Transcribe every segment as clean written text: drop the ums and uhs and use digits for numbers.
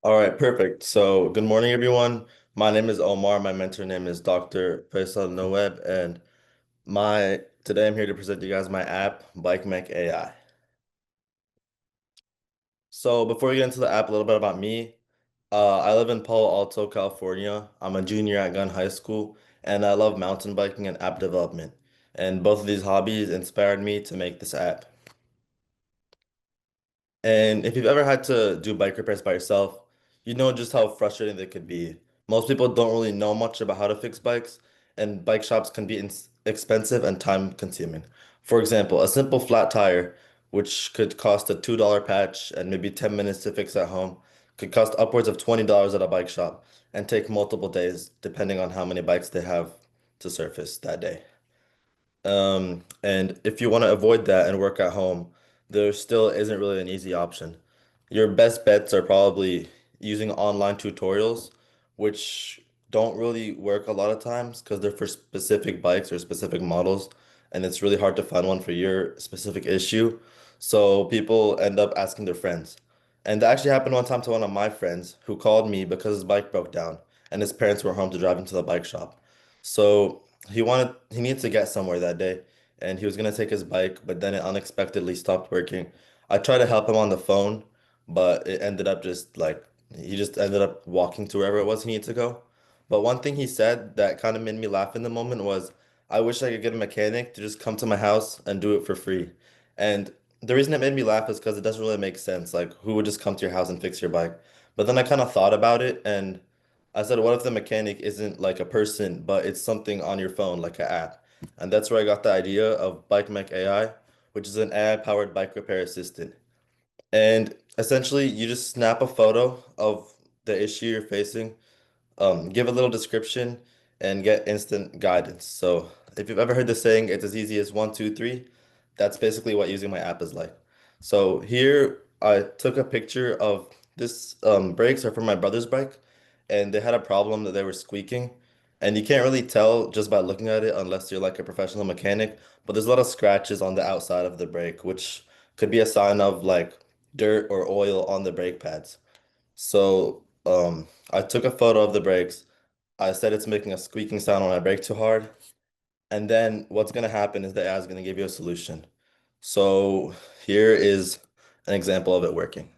All right, perfect. So, good morning, everyone. My name is Omar. My mentor name is Dr. Faisal Noeb, and my today I'm here to present you guys my app, BikeMech AI. So, before we get into the app, a little bit about me. I live in Palo Alto, California. I'm a junior at Gun High School, and I love mountain biking and app development. And both of these hobbies inspired me to make this app. And if you've ever had to do bike repairs by yourself, you know just how frustrating they could be. Most people don't really know much about how to fix bikes, and bike shops can be expensive and time consuming. For example, a simple flat tire, which could cost a $2 patch and maybe 10 minutes to fix at home, could cost upwards of $20 at a bike shop and take multiple days, depending on how many bikes they have to surface that day. And if you want to avoid that and work at home, there still isn't really an easy option. Your best bets are probably using online tutorials, which don't really work a lot of times because they're for specific bikes or specific models, and it's really hard to find one for your specific issue. So people end up asking their friends. And that actually happened one time to one of my friends who called me because his bike broke down and his parents were home to drive him to the bike shop. So he needed to get somewhere that day and he was gonna take his bike, but then it unexpectedly stopped working. I tried to help him on the phone, but it ended up just like he just ended up walking to wherever it was he needed to go. But one thing he said that kind of made me laugh in the moment was, I wish I could get a mechanic to just come to my house and do it for free. And the reason it made me laugh is because it doesn't really make sense. Like, who would just come to your house and fix your bike? But then I kind of thought about it and I said, what if the mechanic isn't like a person, but it's something on your phone, like an app? And that's where I got the idea of BikeMech AI, which is an AI-powered bike repair assistant. And essentially, you just snap a photo of the issue you're facing, give a little description, and get instant guidance. So if you've ever heard the saying, it's as easy as one, two, three, that's basically what using my app is like. So here I took a picture of this brakes are from my brother's bike, and they had a problem that they were squeaking. And you can't really tell just by looking at it unless you're like a professional mechanic, but there's a lot of scratches on the outside of the brake, which could be a sign of like dirt or oil on the brake pads. So I took a photo of the brakes. I said it's making a squeaking sound when I brake too hard. And then what's going to happen is the AI is going to give you a solution. So here is an example of it working.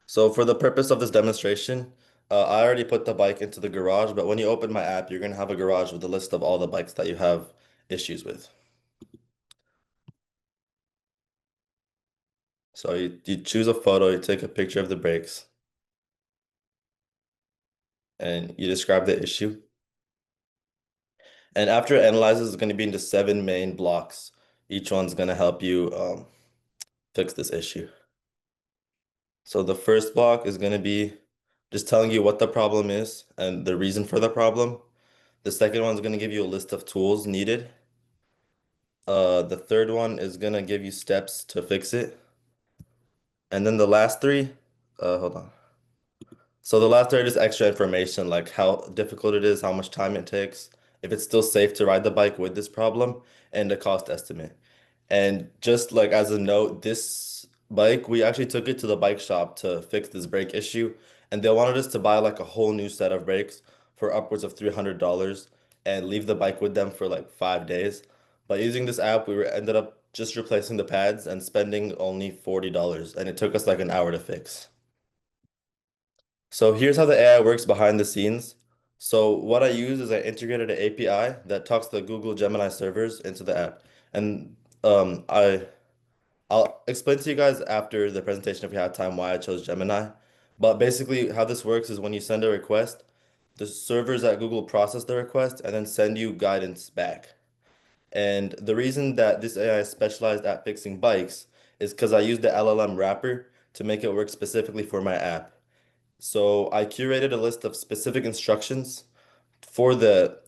So for the purpose of this demonstration, I already put the bike into the garage, but when you open my app, you're going to have a garage with a list of all the bikes that you have issues with. So you choose a photo, you take a picture of the brakes, and you describe the issue. And after it analyzes, it's going to be into seven main blocks. Each one's going to help you fix this issue. So the first block is going to be just telling you what the problem is and the reason for the problem. The second one is going to give you a list of tools needed. The third one is going to give you steps to fix it. And then the last three, hold on. So the last three are just extra information, like how difficult it is, how much time it takes, if it's still safe to ride the bike with this problem, and the cost estimate. And just like as a note, this bike, we actually took it to the bike shop to fix this brake issue, and they wanted us to buy like a whole new set of brakes for upwards of $300 and leave the bike with them for like 5 days. But using this app, ended up just replacing the pads and spending only $40, and it took us like an hour to fix. So here's how the AI works behind the scenes. So what I use is I integrated an API that talks to the Google Gemini servers into the app. And I'll explain to you guys after the presentation if we have time why I chose Gemini. But basically how this works is when you send a request, the servers at Google process the request and then send you guidance back. And the reason that this AI is specialized at fixing bikes is because I used the LLM wrapper to make it work specifically for my app. So I curated a list of specific instructions for the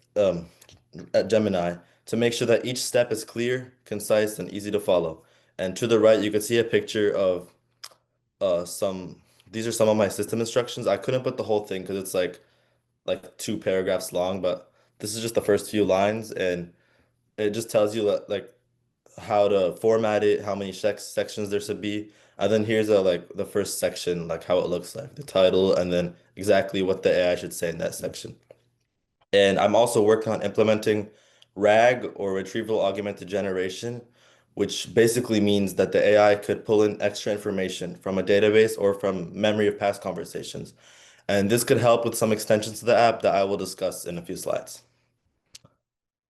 at Gemini to make sure that each step is clear, concise, and easy to follow. And to the right, you can see a picture of some. These are some of my system instructions. I couldn't put the whole thing because it's like two paragraphs long, but this is just the first few lines, and it just tells you that, like how to format it, how many sections there should be. And then here's a like the first section, like how it looks like, the title, and then exactly what the AI should say in that section. And I'm also working on implementing RAG or retrieval augmented generation, which basically means that the AI could pull in extra information from a database or from memory of past conversations. And this could help with some extensions to the app that I will discuss in a few slides.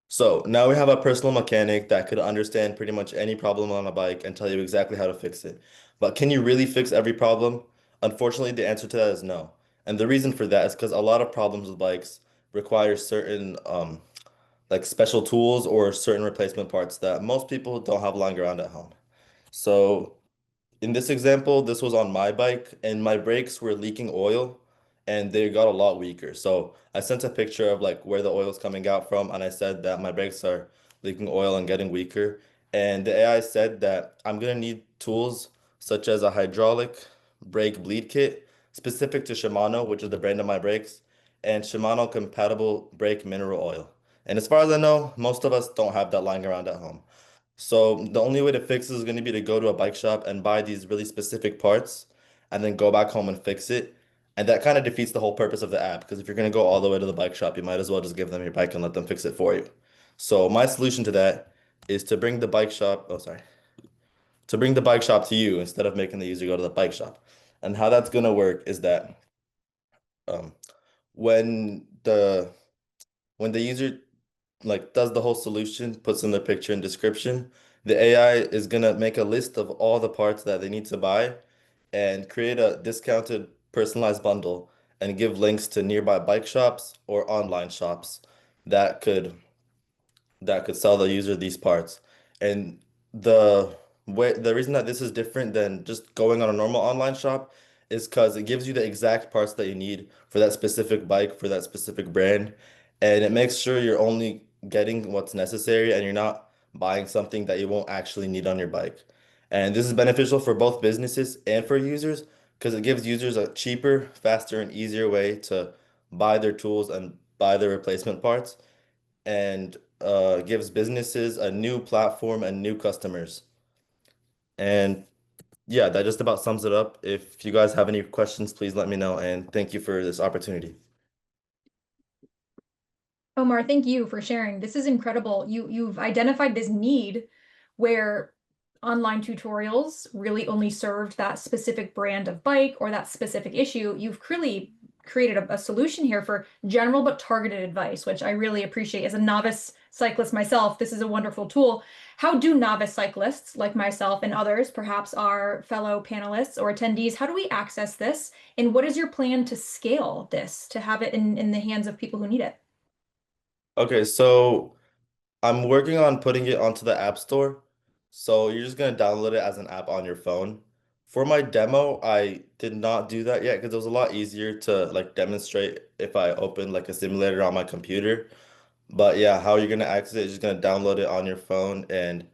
So now we have a personal mechanic that could understand pretty much any problem on a bike and tell you exactly how to fix it. But can you really fix every problem? Unfortunately, the answer to that is no. And the reason for that is because a lot of problems with bikes require certain like special tools or certain replacement parts that most people don't have lying around at home. So in this example, this was on my bike, and my brakes were leaking oil, and they got a lot weaker. So I sent a picture of like where the oil is coming out from, and I said that my brakes are leaking oil and getting weaker. And the AI said that I'm gonna need tools such as a hydraulic brake bleed kit specific to Shimano, which is the brand of my brakes, and Shimano compatible brake mineral oil. And as far as I know, most of us don't have that lying around at home. So the only way to fix this is going to be to go to a bike shop and buy these really specific parts and then go back home and fix it. And that kind of defeats the whole purpose of the app because if you're going to go all the way to the bike shop, you might as well just give them your bike and let them fix it for you. So my solution to that is to bring the bike shop, oh sorry, to bring the bike shop to you instead of making the user go to the bike shop. And how that's going to work is that um, when the when the user like does the whole solution, puts in the picture and description, the AI is gonna make a list of all the parts that they need to buy and create a discounted personalized bundle and give links to nearby bike shops or online shops that could sell the user these parts. And the reason that this is different than just going on a normal online shop is because it gives you the exact parts that you need for that specific bike, for that specific brand, and it makes sure you're only getting what's necessary and you're not buying something that you won't actually need on your bike. And this is beneficial for both businesses and for users because it gives users a cheaper, faster, and easier way to buy their tools and buy their replacement parts and gives businesses a new platform and new customers. And yeah, that just about sums it up. If you guys have any questions, please let me know. And thank you for this opportunity. Omar, thank you for sharing. This is incredible. You've identified this need where online tutorials really only served that specific brand of bike or that specific issue. You've really created a solution here for general but targeted advice, which I really appreciate. As a novice cyclist myself, this is a wonderful tool. How do novice cyclists like myself and others, perhaps our fellow panelists or attendees, how do we access this? And what is your plan to scale this, to have it in the hands of people who need it? Okay, so I'm working on putting it onto the App Store. So you're just gonna download it as an app on your phone. For my demo, I did not do that yet because it was a lot easier to like demonstrate if I opened like a simulator on my computer. But yeah, how you're gonna access it is just gonna download it on your phone and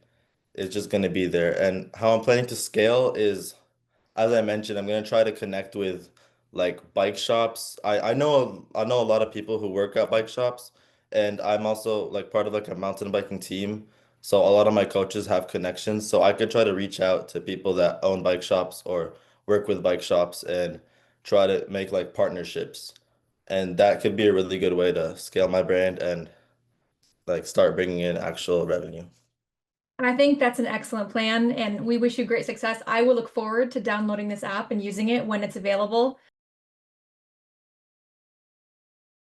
it's just gonna be there. And how I'm planning to scale is, as I mentioned, I'm gonna try to connect with like bike shops. I know a lot of people who work at bike shops, and I'm also like part of like a mountain biking team. So a lot of my coaches have connections. So I could try to reach out to people that own bike shops or work with bike shops and try to make like partnerships. And that could be a really good way to scale my brand and like start bringing in actual revenue. I think that's an excellent plan, and we wish you great success. I will look forward to downloading this app and using it when it's available.